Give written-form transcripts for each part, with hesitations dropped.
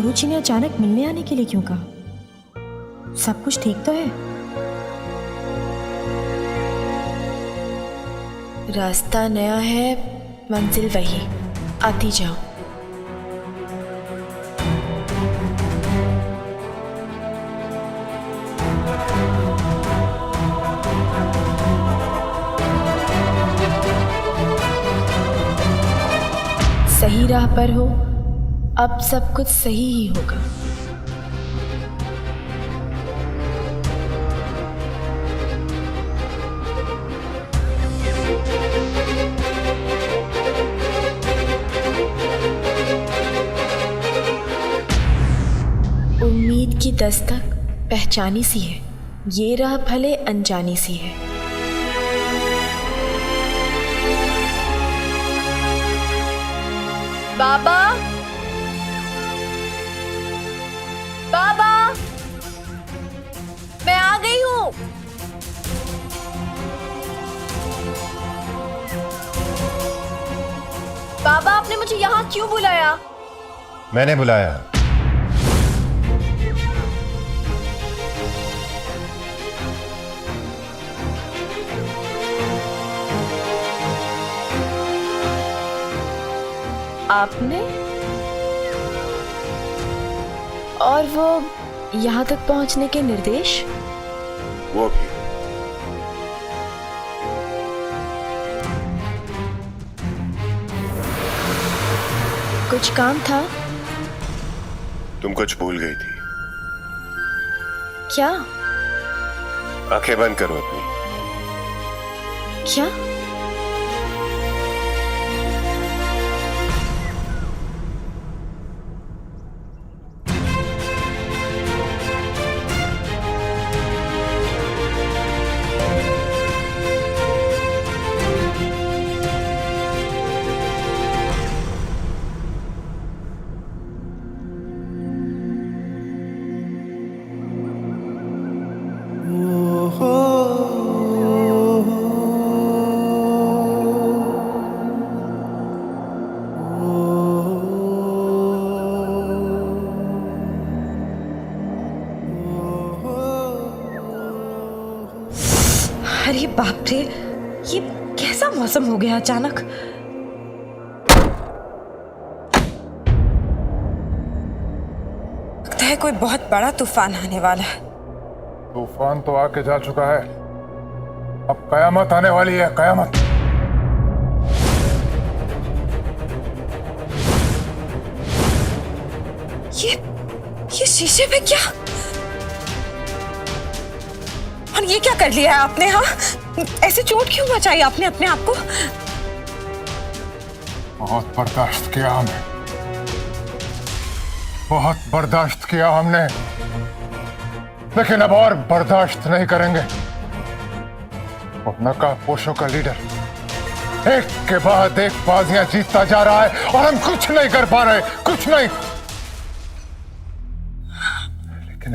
गुरुजी ने अचानक मिलने आने के लिए क्यों कहा? सब कुछ ठीक तो है? रास्ता नया है, मंजिल वही, आती जाओ। सही राह पर हो, अब सब कुछ सही ही होगा। उम्मीद की दस्तक पहचानी सी है, ये राह भले अनजानी सी है। बाबा, बाबा, मैं आ गई हूं। बाबा, आपने मुझे यहाँ क्यों बुलाया? मैंने बुलाया। आपने? और वो यहाँ तक पहुँचने के निर्देश? वो भी। कुछ काम था? तुम कुछ भूल गई थी। क्या? आंखें बंद करो अपनी। क्या? अरे बाप रे, ये कैसा मौसम हो गया अचानक। लगता है कोई बहुत बड़ा तूफान आने वाला है। तूफान तो आके जा चुका है, अब कयामत आने वाली है, कयामत। ये शीशे पे क्या? और ये क्या कर लिया है आपने? हाँ, ऐसे चोट क्यों मचाई आपने अपने आप को? बहुत बर्दाश्त किया हमने, बहुत बर्दाश्त किया हमने, लेकिन अब और बर्दाश्त नहीं करेंगे। वो नकाबपोशों का लीडर एक के बाद एक बाजियां जीतता जा रहा है और हम कुछ नहीं कर पा रहे, कुछ नहीं। लेकिन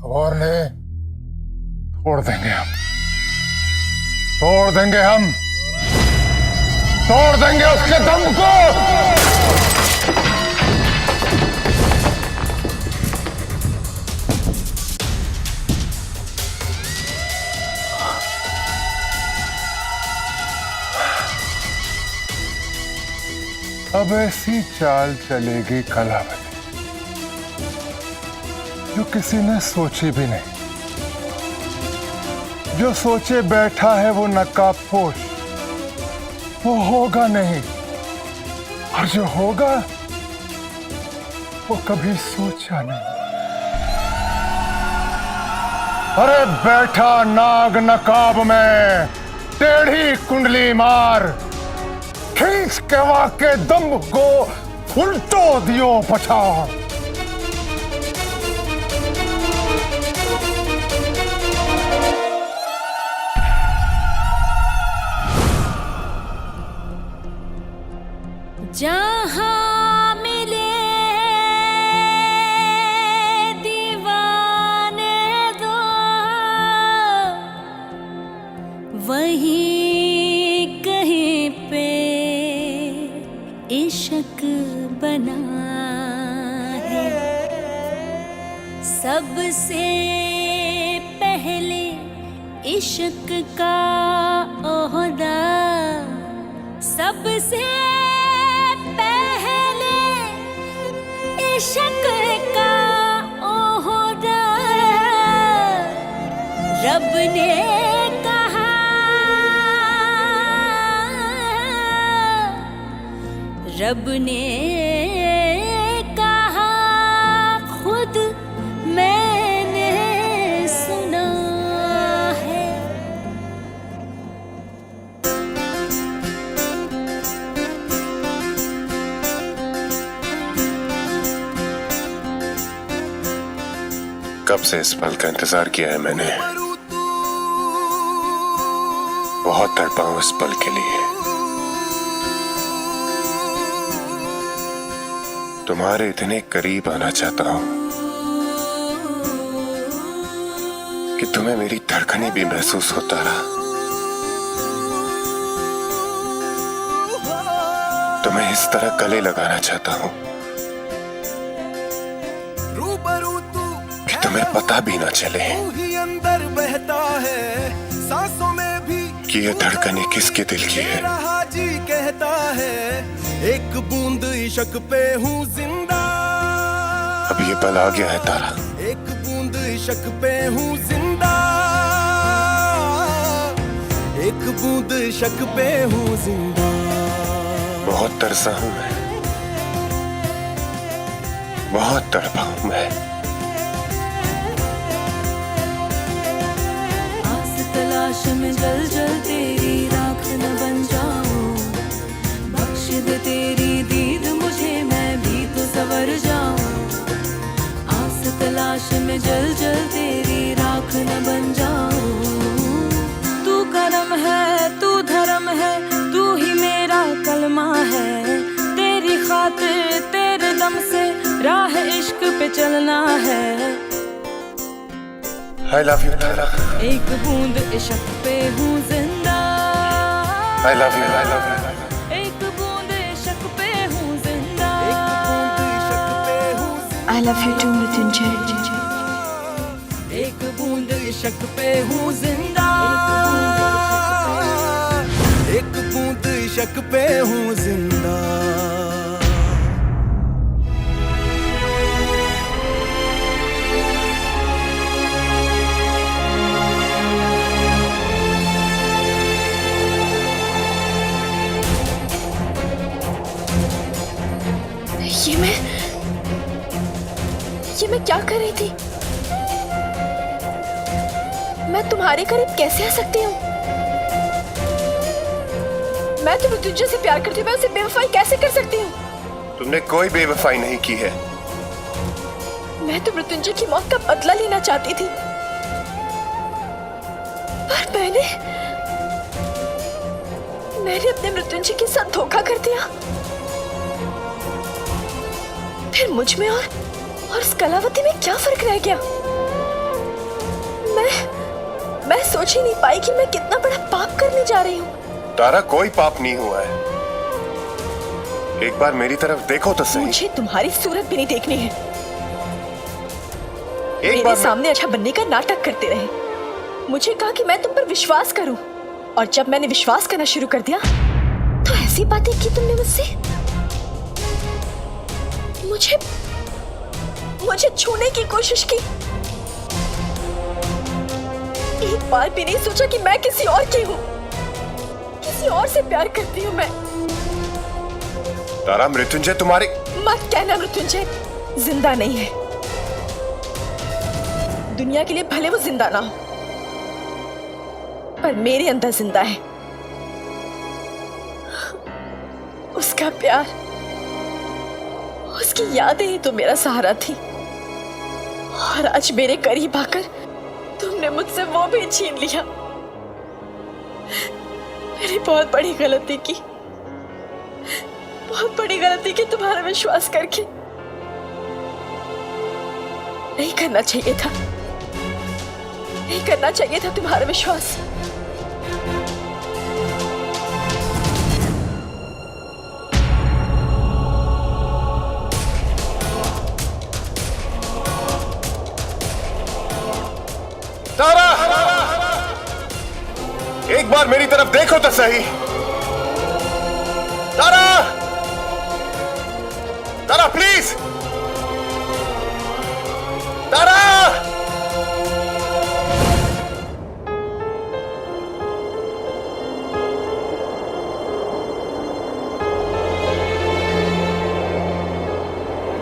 और नहीं, तोड़ देंगे हम, तोड़ देंगे हम, तोड़ देंगे उसके दम को। अब ऐसी चाल चलेगी कलावती जो किसी ने सोची भी नहीं। जो सोचे बैठा है वो नकाबपोश, वो होगा नहीं, और जो होगा वो कभी सोचा नहीं। अरे बैठा नाग नकाब में, टेढ़ी कुंडली मार, खींच के वाके दम को उल्टो दियो पछाड़। जहाँ मिले दीवाने दो, वहीं कहीं पे इश्क बना है। सबसे पहले इश्क का ओहदा, सबसे पहले इश्क का ओहदा रब ने कहा, रब ने कहा खुद मैंने सुना है। कब से इस पल का इंतजार किया है मैंने, बहुत तड़पा हूं इस पल के लिए। तुम्हारे इतने करीब आना चाहता हूं कि तुम्हें मेरी धड़कनें भी महसूस होता रहा। तुम्हें इस तरह गले लगाना चाहता हूं कि तुम्हें पता भी ना चले अंदर बहता है सांसों में भी कि ये धड़कनें किसके दिल की है। जी कहता है एक बूंद इश्क पे हूँ जिंदा, अब ये पल आ गया है तारा, एक बूंद इश्क पे हूँ जिंदा, एक बूंद इश्क पे हूँ जिंदा। बहुत तरसा हूं मैं, बहुत तड़पा हूं मैं। आस तलाश में जल जल तेरी राख न बन जाऊं, बख्श दे तेरी दीद मुझे मैं भी तो संवर जाऊं। आस तलाश में जल जल तेरी राख न बन जाऊं। तू करम है, तू धर्म है, तू ही मेरा कलमा है। तेरी खातिर तेरे दम से राह इश्क पे चलना है। I love you तारा, एक बूंद इश्क पे हूँ जिंदा, I love you, I love you। एक बूंद इश्क पे हूँ जिंदा, I love you too, Mrityunjay. एक बूंद इश्क पे हूँ जिंदा, एक बूंद इश्क पे हूँ जिंदा। ये मैं क्या कर रही थी? मैं तुम्हारे करीब कैसे आ सकती हूँ? मैं तो मृत्युंजय से प्यार करती हूँ, मैं उसे बेवफाई कैसे कर सकती हूँ? तुमने कोई बेवफाई नहीं की है। मैं तो मृत्युंजय की मौत का बदला लेना चाहती थी, पर मैंने अपने मृत्युंजय के साथ धोखा कर दिया। फिर मुझ में और उस कलावती में क्या फर्क रह गया? मैं सोच ही नहीं पाई कि मैं कितना बड़ा पाप करने जा रही हूँ। तारा, कोई पाप नहीं हुआ है। एक बार मेरी तरफ देखो तो सही। मुझे तुम्हारी सूरत भी नहीं देखनी है। एक बार सामने अच्छा बनने का नाटक करते रहे। मुझे कहा कि मैं तुम पर विश्वास करूं, और जब मैंने विश्वास करना शुरू कर दिया तो ऐसी बातें की तुमने मुझसे। मुझे छूने की कोशिश की। एक बार भी नहीं सोचा कि मैं किसी और की हूँ, किसी और से प्यार करती हूँ मैं। तारा, मृत्युंजय तुम्हारी... मत कहना मृत्युंजय जिंदा नहीं है। दुनिया के लिए भले वो जिंदा ना हो, पर मेरे अंदर जिंदा है। उसका प्यार, उसकी यादें ही तो मेरा सहारा थी, और आज मेरे करीब आकर तुमने मुझसे वो भी छीन लिया। मैंने बहुत बड़ी गलती की, बहुत बड़ी गलती की तुम्हारा विश्वास करके। नहीं करना चाहिए था, नहीं करना चाहिए था तुम्हारा विश्वास। एक बार मेरी तरफ देखो तो सही। तारा, तारा प्लीज, तारा।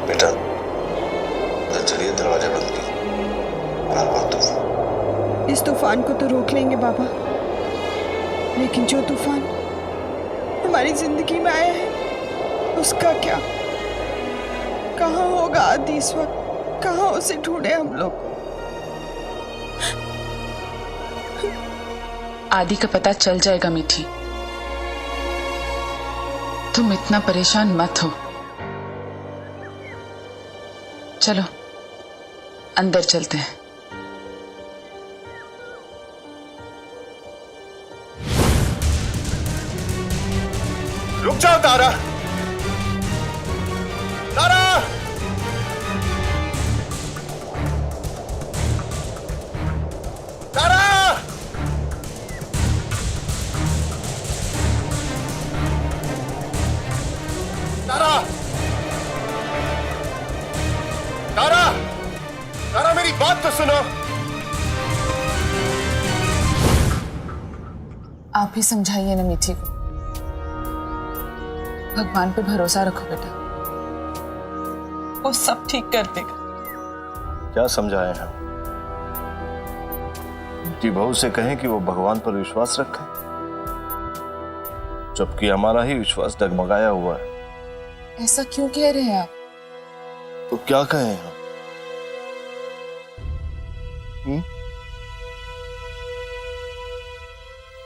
बेटा, अंदर चलिए, दरवाजा बंद कीजिए। बार-बार तूफान। इस तूफान को तो रोक लेंगे बाबा, लेकिन जो तूफान हमारी जिंदगी में आया है उसका क्या? कहाँ होगा आदि इस वक्त? कहाँ उसे ढूंढे हम लोग? आदि का पता चल जाएगा मीठी, तुम इतना परेशान मत हो। चलो अंदर चलते हैं। रुक जाओ तारा, तारा। तारा, तारा, तारा, तारा मेरी बात तो सुनो। आप ही समझाइए ना मीठी को। भगवान पे भरोसा रखो बेटा, वो सब ठीक कर देगा। क्या समझाएं हम? उनकी बहू से कहें कि वो भगवान पर विश्वास रखे, जबकि हमारा ही विश्वास डगमगाया हुआ है। ऐसा क्यों कह रहे हैं आप? तो क्या कहें हम?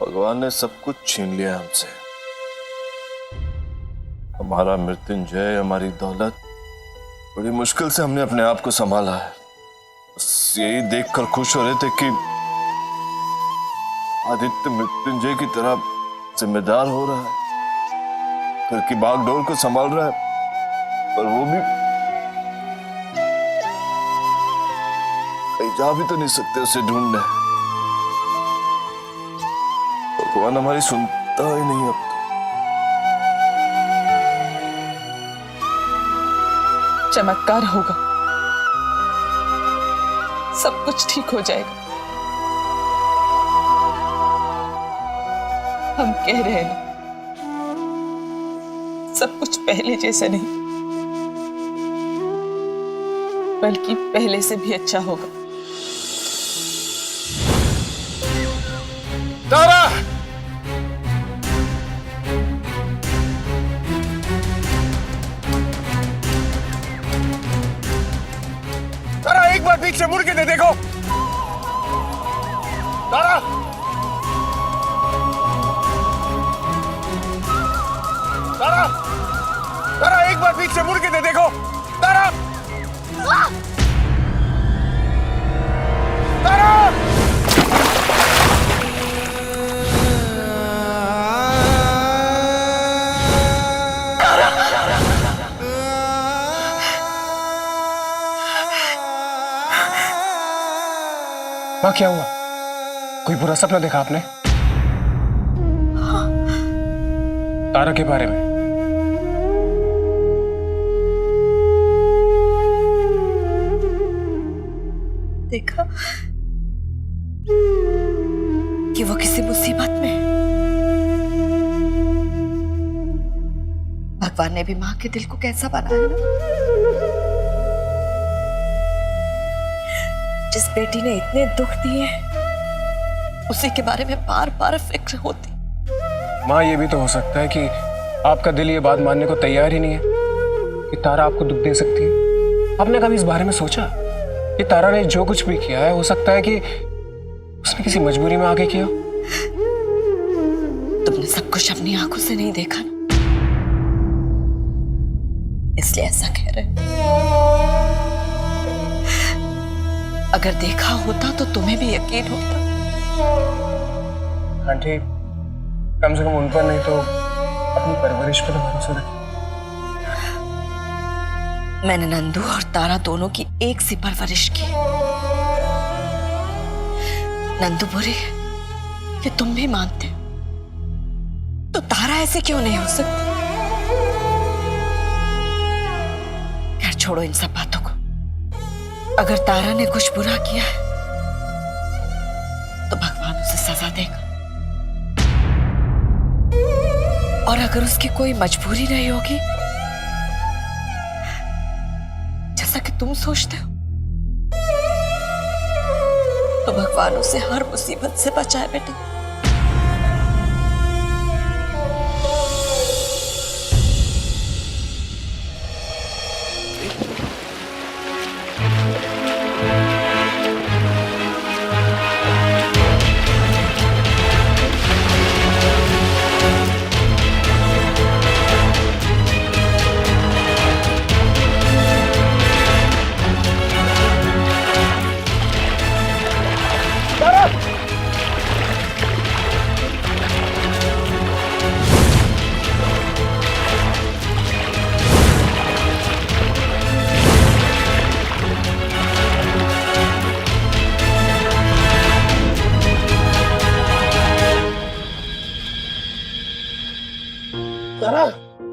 भगवान ने सब कुछ छीन लिया हमसे, हमारा मृत्युंजय, हमारी दौलत। बड़ी मुश्किल से हमने अपने आप को संभाला है। बस यही देखकर खुश हो रहे थे कि आदित्य मृत्युंजय की तरह जिम्मेदार हो रहा है, घर की बागडोर को संभाल रहा है, पर वो भी कहीं जा भी तो नहीं सकते उसे ढूंढने। भगवान हमारी सुनता ही नहीं अब तो। चमत्कार होगा, सब कुछ ठीक हो जाएगा। हम कह रहे हैं ना, सब कुछ पहले जैसा नहीं, बल्कि पहले से भी अच्छा होगा। तारा, तारा एक बार पीछे मुड़ के दे देखो। तारा, तारा, तारा एक बार पीछे मुड़ के दे देखो। तारा, तारा। माँ क्या हुआ? कोई बुरा सपना देखा आपने? तारा के बारे में? देखा कि वो किसी मुसीबत में है। भगवान ने भी मां के दिल को कैसा बनाया ना। जिस बेटी ने इतने दुख दिए उसी के बारे में बार बार फिक्र होती। माँ ये भी तो हो सकता है कि आपका दिल ये बात मानने को तैयार ही नहीं है कि तारा आपको दुख दे सकती है। आपने कभी इस बारे में सोचा कि तारा ने जो कुछ भी किया है हो सकता है कि उसने किसी मजबूरी में आके किया? तुमने सब कुछ अपनी आंखों से नहीं देखा ना, इसलिए ऐसा कह रहे हो। अगर देखा होता तो तुम्हें भी यकीन होता। आंटी कम से कम उन पर नहीं तो अपनी परवरिश पर तो भरोसा रखिए। मैंने नंदू और तारा दोनों की एक सी परवरिश की। नंदू बुरी कि तुम भी मानते हो, तो तारा ऐसे क्यों नहीं हो सकती? खैर छोड़ो इन सब बातों को। अगर तारा ने कुछ बुरा किया है तो भगवान उसे सजा देगा, और अगर उसकी कोई मजबूरी नहीं होगी जैसा कि तुम सोचते हो, तो भगवान उसे हर मुसीबत से बचाए बेटे। तारा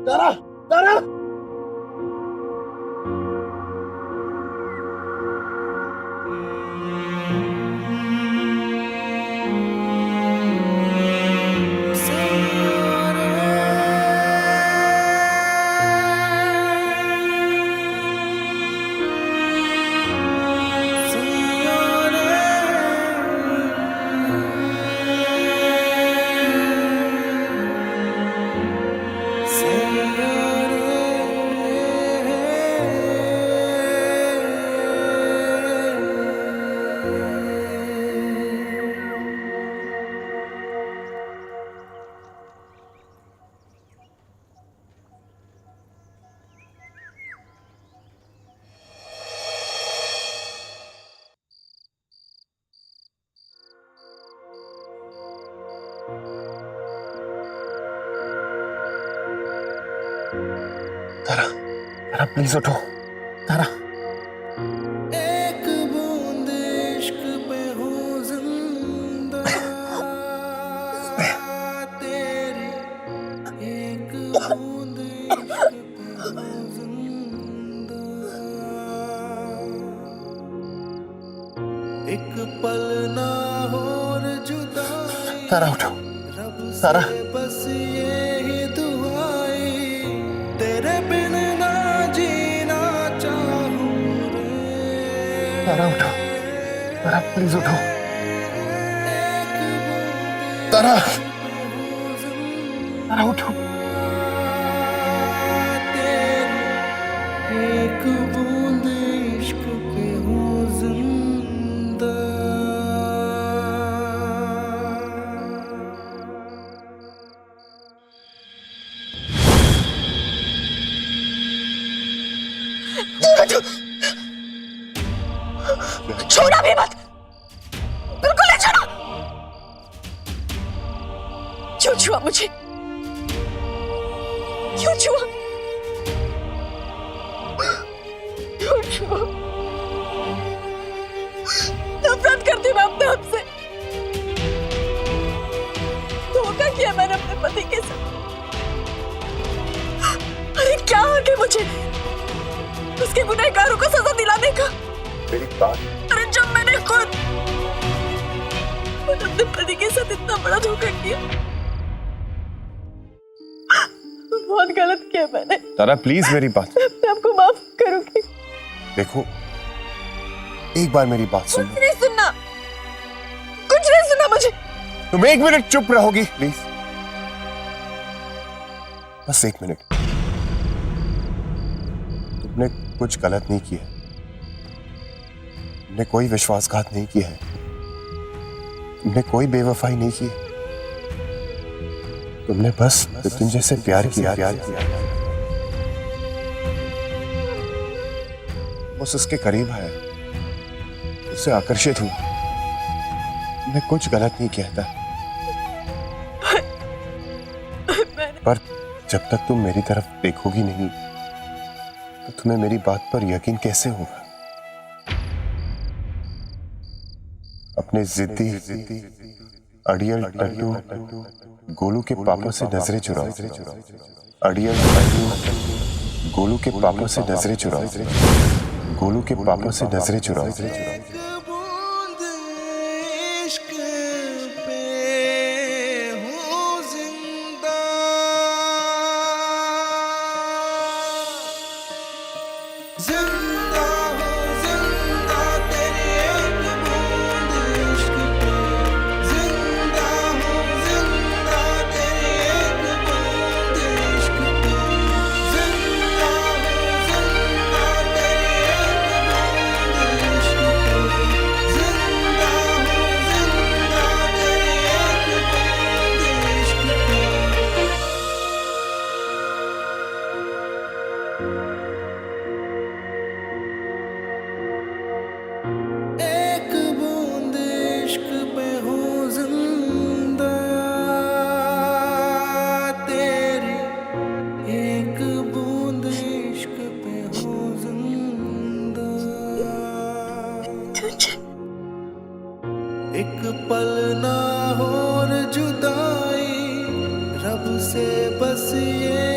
तारा तारा तारा, तारा प्लीज उठो। तारा, एक बूंद इश्क पे हो जिंदा तेरी, एक बूंद इश्क पे हो जिंदा, एक पल ना और जुदाई। तारा उठो। तारा, बस यही दुआई, तेरे बिन ना जीना चाहूं रे। तारा उठो। तारा प्लीज उठो। तारा, तारा उठो। एक बूंद इश्क पे हो जिंदा। छोड़ा भी मत, बिल्कुल नहीं छोड़ा। क्यों छुआ मुझे? क्यों छुआ? क्यों छुआ? नफरत करती मैं अपने आप से। धोखा किया मैंने अपने पति के साथ। अरे क्या आगे मुझे उसके गुनहगारों को सजा दिलाने का? मेरी बात, अरे जब मैंने खुद अपने पति के साथ इतना बड़ा धोखा किया, बहुत गलत किया मैंने। तारा प्लीज मेरी बात, मैं अपने आपको माफ करूंगी। देखो एक बार मेरी बात सुन कुछ नहीं सुनना, कुछ नहीं सुनना मुझे। तुम एक मिनट चुप रहोगी प्लीज, बस एक मिनट। तुमने कुछ गलत नहीं किया, तुमने कोई विश्वासघात नहीं किया है, तुमने कोई बेवफाई नहीं की, तुमने बस मृत्युंजय से प्यार किया। बस उसके करीब आया, उससे आकर्षित हुआ, तुमने कुछ गलत नहीं किया था। पर जब तक तुम मेरी तरफ देखोगी नहीं तो तुम्हें मेरी बात पर यकीन कैसे होगा? अपने जिद्दी अड़ियल टट्टू गोलू के पापों से नजरें चुराओ। अड़ियल टट्टू गोलू के पापों से नजरें चुराओ। गोलू के पापों से नजरें चुराओ। बूंद इश्क पे हूँ जिंदा, जिंदा हूँ जिंदा तेरी एक बूंद इश्क पे, जिंदा हूँ जिंदा तेरी एक बूंद इश्क पे, जिंदा हूँ जिंदा तेरी एक बूंद इश्क पे, जिंदा हूँ जिंदा तेरी एक बूंद इश्क पे। एक बूंद इश्क पे हूँ जिंदा तेरी, एक बूंद इश्क पे हूँ जिंदा। एक पल ना हो जुदाई रब से बस ये